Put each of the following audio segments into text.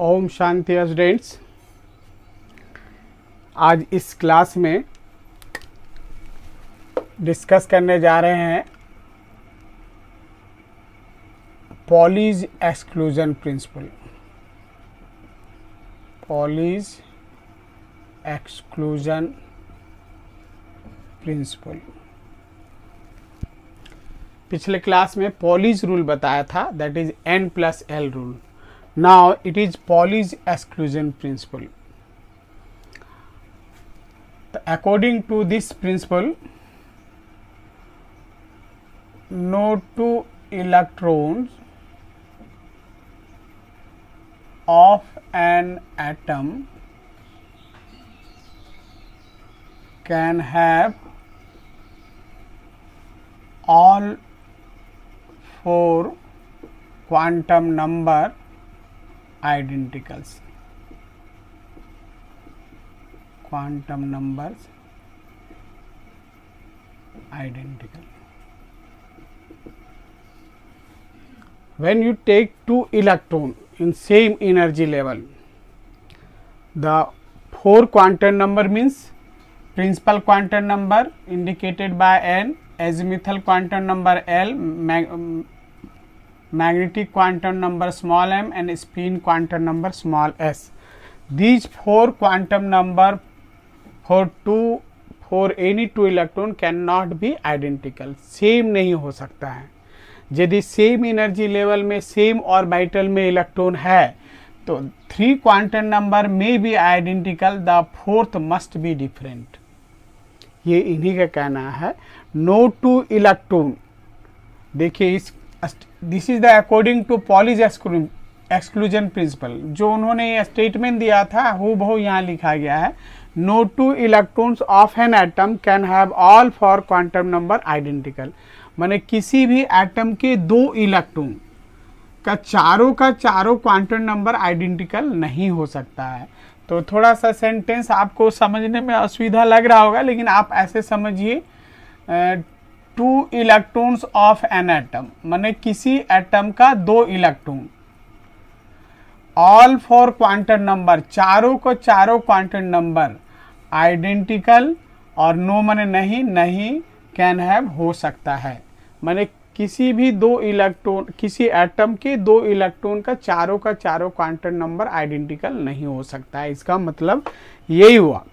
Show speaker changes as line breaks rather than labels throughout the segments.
Om Shanti students. आज इस class में डिस्कस करने जा रहे हैं Pauli's exclusion principal. Pauli's exclusion principal. पिछले क्लास में पॉलीज रूल बताया था, that is N+L rule. Now it is Pauli's exclusion principle. According to this principle, no two electrons of an atom can have all four quantum number identicals. Quantum numbers identical. When you take two electrons in same energy level, the four quantum number means principal quantum number indicated by N, azimuthal quantum number L, magnetic quantum number small m and spin quantum number small s. These four quantum number for any two electron cannot be identical. Same नहीं हो सकता है। यदि same energy level में same orbital में electron है तो three quantum number में be identical, the fourth must be different. ये इन्हीं का कहना है। नो टू इलेक्ट्रॉन, देखिए this is the according to Pauli's exclusion principle. जो उन्होंने ये स्टेटमेंट दिया था हूबहू यहाँ लिखा गया है। No two electrons of an atom can have all four quantum number identical. माने किसी भी एटम के दो इलेक्ट्रॉन का चारों क्वांटम नंबर आइडेंटिकल नहीं हो सकता है। तो थोड़ा सा सेंटेंस आपको समझने में असुविधा लग रहा होगा, लेकिन आप ऐसे समझिए, to electrons of an atom माने किसी एटम का दो electron, all four quantum number चारों क्वांटम नंबर आइडेंटिकल, और नो माने नहीं कैन हैव हो सकता है। माने किसी भी दो इलेक्ट्रॉन, किसी एटम के दो इलेक्ट्रॉन का चारों क्वांटम नंबर आइडेंटिकल नहीं हो सकता है। इसका मतलब यही हुआ।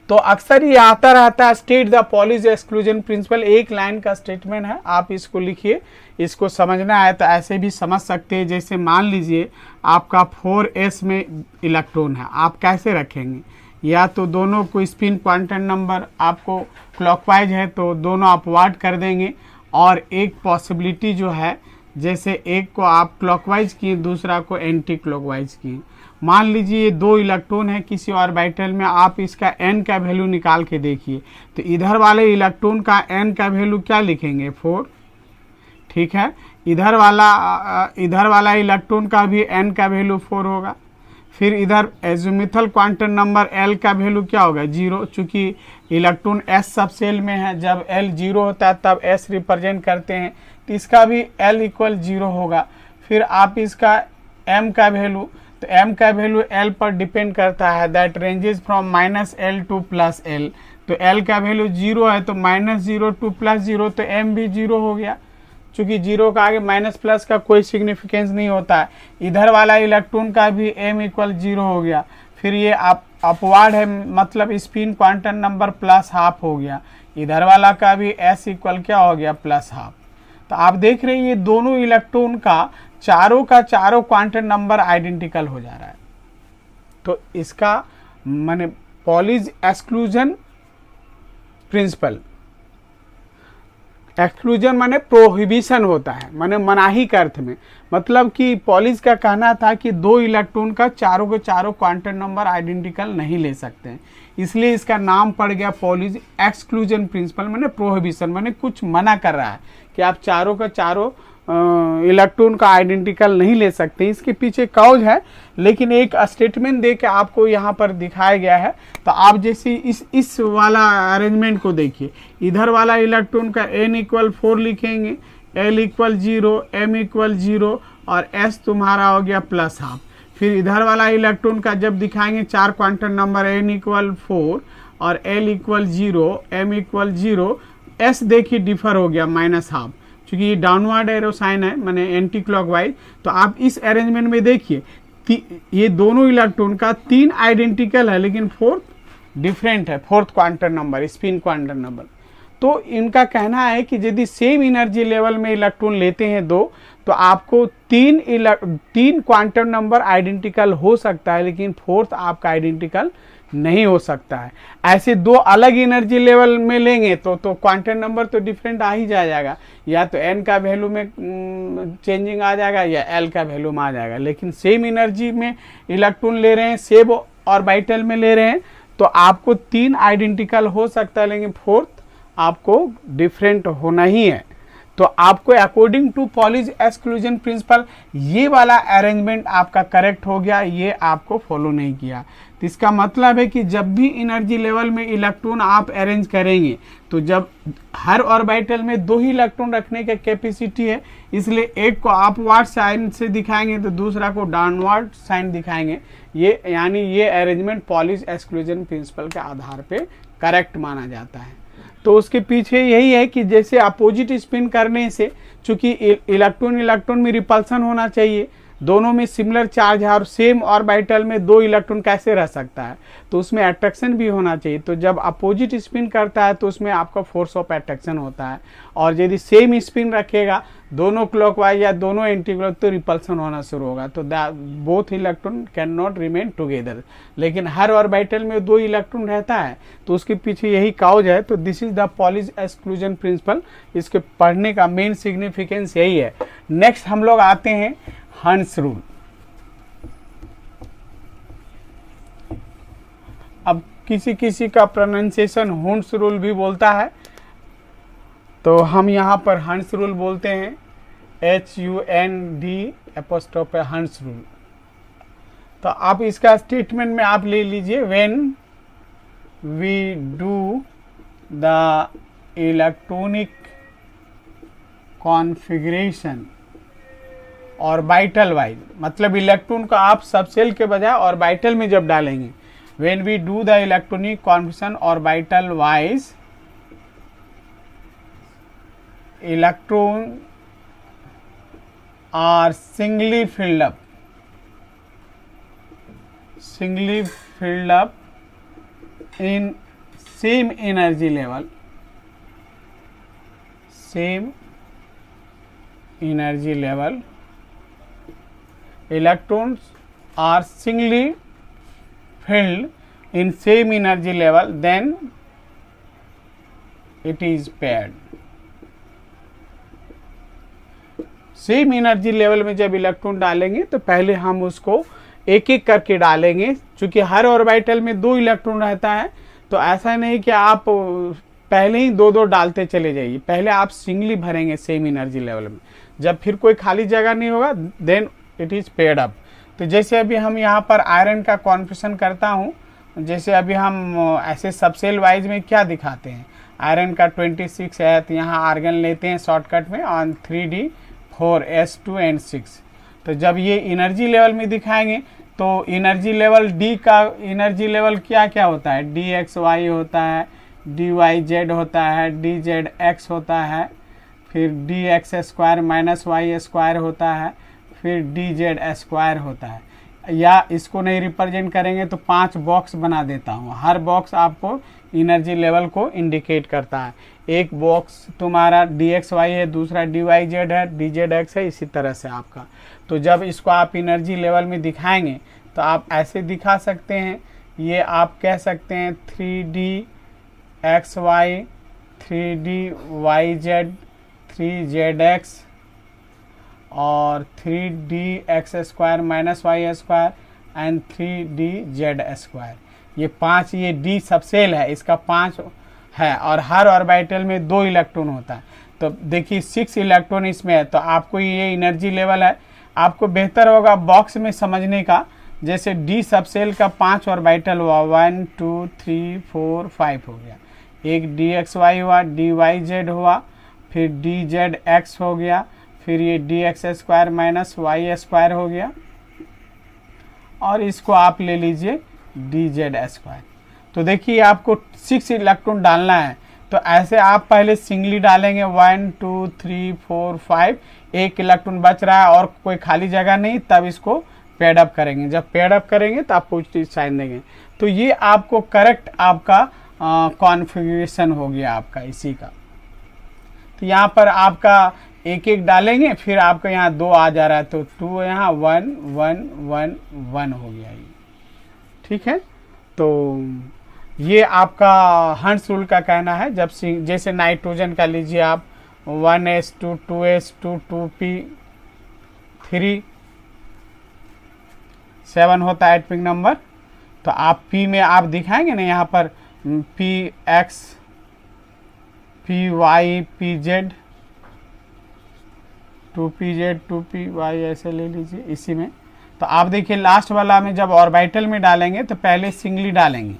तो अक्सर ये आता रहता है, state the Pauli's exclusion principal. एक लाइन का स्टेटमेंट है, आप इसको लिखिए। इसको समझना है तो ऐसे भी समझ सकते हैं। जैसे मान लीजिए आपका 4s में इलेक्ट्रॉन है, आप कैसे रखेंगे? या तो दोनों को स्पिन क्वांटम नंबर आपको क्लॉकवाइज है तो दोनों अपवार्ड कर देंगे, और एक पॉसिबिलिटी जो है, जैसे एक को आप क्लॉकवाइज किए, दूसरा को एंटी क्लॉकवाइज किए। मान लीजिए ये दो इलेक्ट्रॉन है किसी ऑर्बिटल में, आप इसका n का वैल्यू निकाल के देखिए। तो इधर वाले इलेक्ट्रॉन का n का वैल्यू क्या लिखेंगे? 4। ठीक है। इधर वाला इलेक्ट्रॉन का भी n का वैल्यू 4 होगा। फिर इधर एजिमुथल क्वांटम नंबर L का वैल्यू क्या होगा? 0। चूंकि इलेक्ट्रॉन s सब सेल में है, जब L 0 होता है तब s रिप्रेजेंट करते हैं, तो इसका भी L = 0 होगा। फिर आप इसका m का वैल्यू, तो m का वैल्यू L पर डिपेंड करता है, that ranges from -L to +L। तो L का वैल्यू 0 है तो -0 टू +0, तो m भी 0 हो गया। चूंकि 0 का आगे माइनस प्लस का कोई सिग्निफिकेंस नहीं होता है। इधर वाला इलेक्ट्रॉन का भी m = 0 हो गया। फिर ये अपवार्ड है, मतलब स्पिन क्वांटम नंबर +½ हो गया। इधर वाला का भी s = क्या हो गया? +½ तो आप देख रहे हैं ये दोनों इलेक्ट्रॉन का चारों क्वांटम नंबर आइडेंटिकल हो जा रहा है। तो इसका माने पॉलीज एक्सक्लूजन प्रिंसिपल। एक्सक्लूजन माने प्रोहिबिशन होता है, माने मनाही के अर्थ में। मतलब कि पॉलीज का कहना था कि दो इलेक्ट्रॉन का चारों क्वांटम नंबर आइडेंटिकल नहीं ले सकते हैं, इसलिए इसका नाम पड़ गया पॉलीज एक्सक्लूजन प्रिंसिपल। माने प्रोहिबिशन, माने कुछ मना कर रहा है कि आप चारों इलेक्ट्रॉन का आइडेंटिकल नहीं ले सकते। इसके पीछे कॉज है, लेकिन एक स्टेटमेंट दे के आपको यहाँ पर दिखाया गया है। तो आप जैसे इस वाला अरेंजमेंट को देखिए, इधर वाला इलेक्ट्रॉन का n = 4 लिखेंगे, L = 0, M = 0 और S तुम्हारा हो गया +½ फिर इधर वाला इलेक्ट्रॉन का जब दिखाएंगे 4 क्वांटम नंबर n इक्वल 4 और l equal 0, m equal 0, s देखिए डिफर हो गया -12, क्योंकि ये डाउनवर्ड एरो साइन है माने एंटी क्लॉकवाइज। तो आप इस अरेंजमेंट में देखिए ये दोनों इलेक्ट्रॉन का 3 आइडेंटिकल है लेकिन 4th डिफरेंट है, 4th quantum number, spin quantum number. तो इनका कहना है कि यदि सेम एनर्जी लेवल में इलेक्ट्रॉन लेते हैं दो, तो आपको 3 क्वांटम नंबर आइडेंटिकल हो सकता है लेकिन 4th आपका आइडेंटिकल नहीं हो सकता है। ऐसे 2 अलग एनर्जी लेवल में लेंगे तो क्वांटम नंबर तो डिफरेंट आ ही जाएगा, या तो n का वैल्यू में चेंजिंग आ जाएगा या l का वैल्यू में आ जाएगा। लेकिन सेम एनर्जी में इलेक्ट्रॉन ले रहे हैं, सेम ऑर्बिटल में ले रहे हैं, तो आपको 3 आइडेंटिकल हो सकता है लेकिन 4th आपको डिफरेंट होना ही है। तो आपको according to Pauli's exclusion principle ये वाला अरेंजमेंट आपका करेक्ट हो गया, ये आपको फॉलो नहीं किया। तो इसका मतलब है कि जब भी एनर्जी लेवल में इलेक्ट्रॉन आप अरेंज करेंगे तो जब हर ऑर्बिटल में 2 ही इलेक्ट्रॉन रखने की कैपेसिटी है, इसलिए एक को अपवर्ड साइन से दिखाएंगे तो दूसरा को डाउनवर्ड साइन दिखाएंगे। ये यानी ये अरेंजमेंट पॉलीज एक्सक्लूजन प्रिंसिपल के आधार पे करेक्ट माना जाता है। तो उसके पीछे यही है कि जैसे अपोजिट स्पिन करने से, चूंकि इलेक्ट्रॉन में रिपल्सन होना चाहिए, दोनों में सिमिलर चार्ज है और सेम ऑर्बिटल में 2 इलेक्ट्रॉन कैसे रह सकता है, तो उसमें अट्रैक्शन भी होना चाहिए। तो जब अपोजिट स्पिन करता है तो उसमें आपका फोर्स ऑफ अट्रैक्शन होता है, और यदि सेम स्पिन रखेगा दोनों क्लॉकवाइज या दोनों एंटी क्लॉक तो रिपल्सन होना शुरू होगा। तो both electron can not remain together. लेकिन हर ऑर्बिटल में 2 इलेक्ट्रॉन रहता है, तो उसके पीछे यही काउज है। तो this is the Pauli's exclusion principal. इसके पढ़ने का मेन सिग्निफिकेंस यही है। नेक्स्ट हम लोग आते हैं हंस रूल। अब किसी किसी का प्रोनाउंसिएशन हुंस रूल भी बोलता है, तो हम यहाँ पर हंस रूल बोलते हैं, HUND हंस रूल। तो आप इसका स्टेटमेंट में आप ले लीजिए, when we do the electronic configuration orbital wise, मतलब इलेक्ट्रॉन को आप सबसेल के बजाय ऑर्बिटल में जब डालेंगे, when we do the electronic configuration orbital wise, electron are singly filled up in same energy level, electrons are singly filled in same energy level, then it is paired। Same energy level में जब electron डालेंगे तो पहले हम उसको एक एक करके डालेंगे, क्योंकि हर ऑर्बिटल में 2 इलेक्ट्रॉन रहता है। तो ऐसा नहीं कि आप पहले ही 2-2 डालते चले जाइए, पहले आप सिंगली भरेंगे सेम एनर्जी लेवल में। जब फिर कोई खाली जगह नहीं होगा then it is paired up. तो जैसे अभी हम यहाँ पर आयरन का कॉन्फ़िगरेशन करता हूँ, जैसे अभी हम ऐसे सबसेल वाइज में क्या दिखाते हैं, आयरन का 26 है, तो यहाँ आर्गन लेते हैं शॉर्टकट में ऑन 3D4 S2 and 6। तो जब ये एनर्जी लेवल में दिखाएंगे तो एनर्जी लेवल डी का एनर्जी लेवल क्या क्या होता है, DXY होता है, DYZ होता है, DZX होता है, फिर DX² माइनस Y² होता है, फिर DZ² होता है। या इसको नहीं रिप्रेजेंट करेंगे तो 5 बॉक्स बना देता हूँ, हर बॉक्स आपको एनर्जी लेवल को इंडिकेट करता है। एक बॉक्स तुम्हारा DXY है, दूसरा DYZ है, DZX है, इसी तरह से आपका। तो जब इसको आप एनर्जी लेवल में दिखाएंगे तो आप ऐसे दिखा सकते हैं, ये आप कह सकते हैं 3DXY, 3DYZ, 3ZX और 3DX² minus Y² and 3DZ²। ये 5, ये D सबसेल है, इसका 5 है और हर ऑर्बिटल में 2 इलेक्ट्रॉन होता है। तो देखिए 6 इलेक्ट्रॉन इसमें है, तो आपको ये एनर्जी लेवल है। आपको बेहतर होगा बॉक्स में समझने का, जैसे D सबसेल का 5 ऑर्बिटल हुआ, 1 2 3 4 5 हो गया, एक DXY हुआ, DYZ हुआ, फिर DZX हो गया, फिर ये DX² माइनस Y² हो गया, और इसको आप ले लीजिए dz²। तो देखिए आपको 6 इलेक्ट्रॉन डालना है, तो ऐसे आप पहले सिंगली डालेंगे 1 2 3 4 5, एक इलेक्ट्रॉन बच रहा है और कोई खाली जगह नहीं, तब इसको पेड अप करेंगे। जब पेड अप करेंगे तो आप पॉजिटिव साइन देंगे। तो ये आपको करेक्ट आपका कॉन्फ़िगरेशन हो गया आपका इसी का। तो यहाँ पर आपका एक एक डालेंगे, फिर आपका यहाँ 2 आ जा रहा है, तो 2 यहाँ 1 1 1 1 हो गया ये, ठीक है। तो ये आपका हंस रूल का कहना है। जब जैसे नाइट्रोजन का लीजिए आप 1s2 2s2 2p3 7 होता है एटॉमिक नंबर। तो आप P में आप दिखाएंगे ना यहाँ पर Px Py Pz 2pz 2py ऐसे ले लीजिए इसी में। तो आप देखिए लास्ट वाला में जब ऑर्बिटल में डालेंगे तो पहले सिंगली डालेंगे।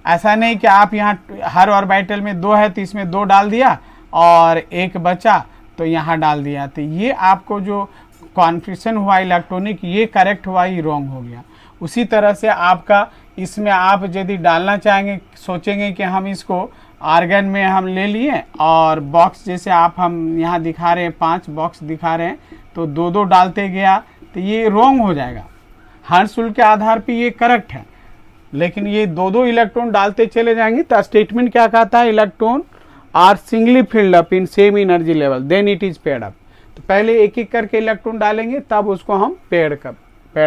ऐसा नहीं कि आप यहाँ हर ऑर्बिटल में 2 है तो इसमें 2 डाल दिया और एक बचा तो यहाँ डाल दिया। तो ये आपको जो कॉन्फ्यूजन हुआ इलेक्ट्रॉनिक, ये करेक्ट हुआ, ये रॉन्ग हो गया। उसी तरह से आपका इसमें आप यदि डालना चाहेंगे, सोचेंगे कि हम इसको आर्गन में हम ले लिए और बॉक्स जैसे आप हम यहाँ दिखा रहे हैं 5 बॉक्स दिखा रहे हैं, तो 2 डालते गया तो ये रॉन्ग हो जाएगा। हंस रूल के आधार पे ये करेक्ट है, लेकिन ये 2 इलेक्ट्रॉन डालते चले जाएंगे तो स्टेटमेंट क्या कहता है, electron are singly filled up in same energy level then it is paired up. तो पहले एक एक करके इलेक्ट्रॉन डालेंगे तब उसको हम पेड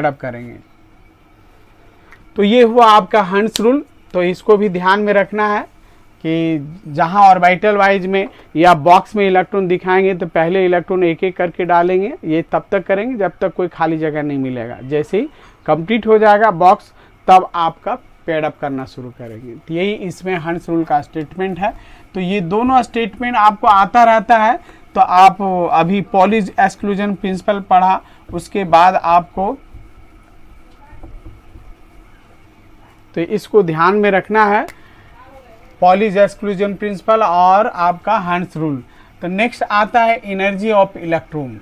अप करेंगे। तो ये हुआ आपका हंस रूल। तो इसको भी ध्यान में रखना है कि जहां ऑर्बिटल वाइज में या बॉक्स में इलेक्ट्रॉन दिखाएंगे तो पहले इलेक्ट्रॉन एक एक करके डालेंगे। ये तब तक करेंगे जब तक कोई खाली जगह नहीं मिलेगा। जैसे ही कंप्लीट हो जाएगा बॉक्स तब आपका पेड अप करना शुरू करेंगे। तो यही इसमें हंस रूल का स्टेटमेंट है। तो ये दोनों स्टेटमेंट आपको आता रहता है। तो आप अभी पॉलीज एक्सक्लूजन प्रिंसिपल पढ़ा, उसके बाद आपको तो इसको ध्यान में रखना है, पॉलीज एक्सक्लूजन प्रिंसिपल और आपका हंस रूल। तो नेक्स्ट आता है energy of electron.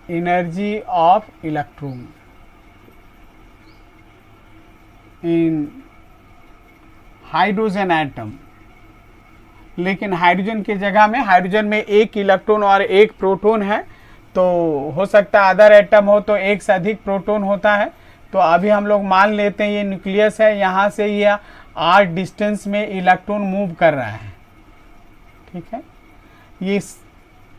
Energy of electron in hydrogen atom. लेकिन हाइड्रोजन की जगह में, हाइड्रोजन में एक इलेक्ट्रॉन और एक प्रोटॉन है, तो हो सकता है अदर एटम हो तो एक से अधिक प्रोटॉन होता है। तो अभी हम लोग मान लेते हैं ये न्यूक्लियस है, यहाँ से ये r डिस्टेंस में इलेक्ट्रॉन मूव कर रहा है, ठीक है। ये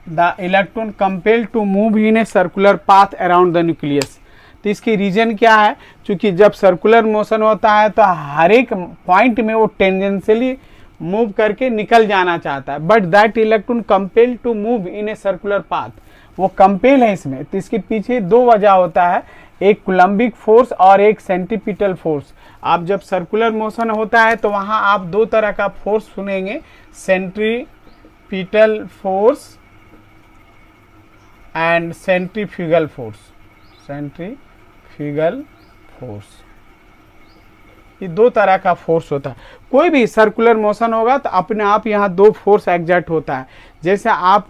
the electron compelled to move in a circular path around the nucleus. तो इसकी रीजन क्या है, क्योंकि जब सर्कुलर मोशन होता है तो हर एक पॉइंट में वो टेंजेंशियली मूव करके निकल जाना चाहता है, but that electron compelled to move in a circular path, वो कंपेल है इसमें। तो इसके पीछे 2 वजह होता है, एक कूलम्बिक फोर्स और एक सेंट्रीपिटल फोर्स। आप जब सर्कुलर मोशन होता है तो वहां आप 2 तरह का फोर्स सुनेंगे, centripetal force and centrifugal force. Centrifugal force, ये 2 तरह का फोर्स होता है। कोई भी सर्कुलर मोशन होगा तो अपने आप यहाँ 2 फोर्स एग्जर्ट होता है। जैसे आप